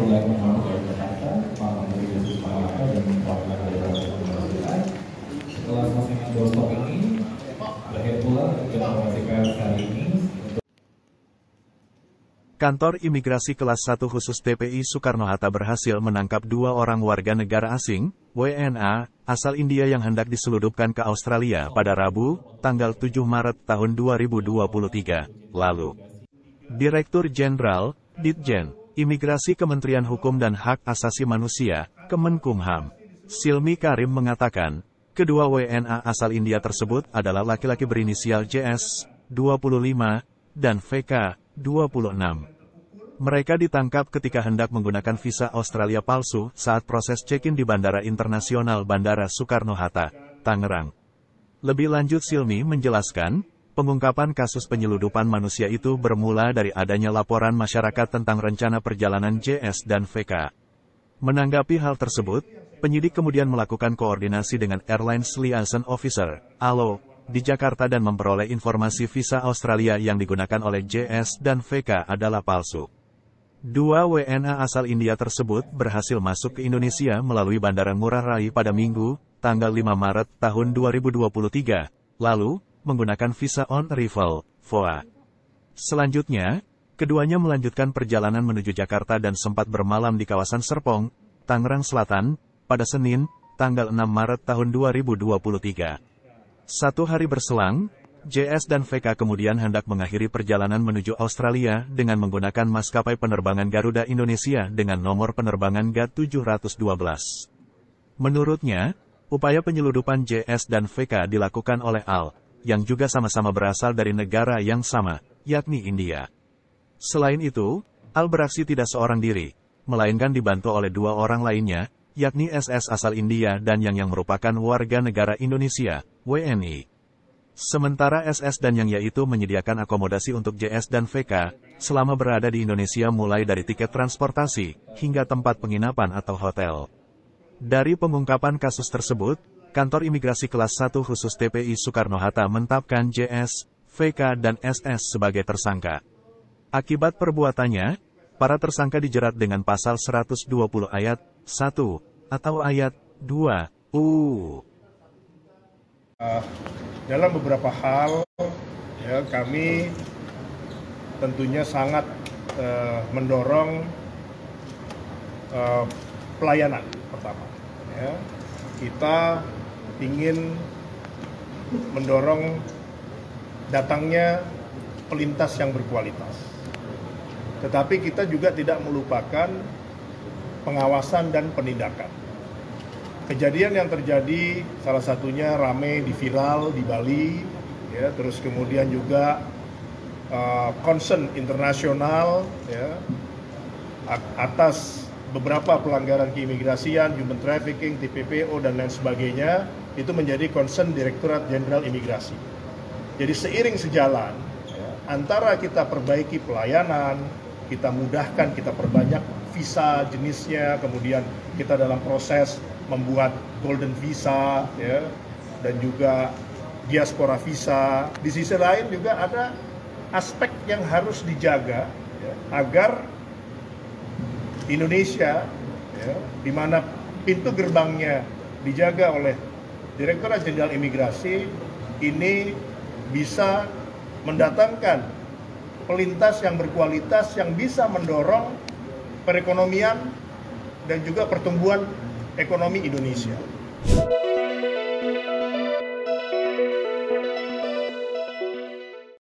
Wilayah Pengamanan dari Jakarta, Pak Menteri Yesus Malaka dan Wakil dari Pemerintahan. Setelah selesai doorstop ini, berakhir pula informasi pers hari ini. Kantor Imigrasi Kelas 1 khusus TPI Soekarno-Hatta berhasil menangkap 2 orang warga negara asing, WNA, asal India yang hendak diseludupkan ke Australia pada Rabu, tanggal 7 Maret tahun 2023, lalu. Direktur Jenderal, Ditjen, Imigrasi Kementerian Hukum dan Hak Asasi Manusia, Kemenkumham, Silmi Karim mengatakan, kedua WNA asal India tersebut adalah laki-laki berinisial JS, 25, dan VK, 26. Mereka ditangkap ketika hendak menggunakan visa Australia palsu saat proses check-in di Bandara Internasional Bandara Soekarno-Hatta, Tangerang. Lebih lanjut Silmi menjelaskan, pengungkapan kasus penyeludupan manusia itu bermula dari adanya laporan masyarakat tentang rencana perjalanan JS dan VK. Menanggapi hal tersebut, penyidik kemudian melakukan koordinasi dengan Airlines Liaison Officer, ALO, di Jakarta dan memperoleh informasi visa Australia yang digunakan oleh JS dan VK adalah palsu. 2 WNA asal India tersebut berhasil masuk ke Indonesia melalui Bandara Ngurah Rai pada Minggu, tanggal 5 Maret tahun 2023, lalu, menggunakan visa on arrival, VOA. Selanjutnya, keduanya melanjutkan perjalanan menuju Jakarta dan sempat bermalam di kawasan Serpong, Tangerang Selatan, pada Senin, tanggal 6 Maret tahun 2023. 1 hari berselang, JS dan VK kemudian hendak mengakhiri perjalanan menuju Australia dengan menggunakan maskapai penerbangan Garuda Indonesia dengan nomor penerbangan GAT712. Menurutnya, upaya penyeludupan JS dan VK dilakukan oleh AL, yang juga sama-sama berasal dari negara yang sama, yakni India. Selain itu, AL beraksi tidak seorang diri, melainkan dibantu oleh 2 orang lainnya, yakni SS asal India dan yang merupakan warga negara Indonesia, WNI. Sementara SS dan yang yaitu menyediakan akomodasi untuk JS dan VK, selama berada di Indonesia mulai dari tiket transportasi, hingga tempat penginapan atau hotel. Dari pengungkapan kasus tersebut, Kantor Imigrasi Kelas 1 khusus TPI Soekarno-Hatta menetapkan JS, VK dan SS sebagai tersangka. Akibat perbuatannya, para tersangka dijerat dengan pasal 120 ayat 1 atau ayat 2 UU. Dalam beberapa hal, ya, kami tentunya sangat mendorong pelayanan pertama. Ya. Kita ingin mendorong datangnya pelintas yang berkualitas. Tetapi kita juga tidak melupakan pengawasan dan penindakan. Kejadian yang terjadi salah satunya rame di viral di Bali, ya, terus kemudian juga concern internasional, ya, atas beberapa pelanggaran keimigrasian, human trafficking, TPPO dan lain sebagainya, itu menjadi concern Direktorat Jenderal Imigrasi. Jadi seiring sejalan, ya, antara kita perbaiki pelayanan, kita mudahkan, kita perbanyak visa jenisnya, kemudian kita dalam proses membuat golden visa, ya, dan juga diaspora visa. Di sisi lain juga ada aspek yang harus dijaga, ya, agar Indonesia, ya, di mana pintu gerbangnya dijaga oleh Direktorat Jenderal Imigrasi, ini bisa mendatangkan pelintas yang berkualitas yang bisa mendorong perekonomian dan juga pertumbuhan ekonomi Indonesia.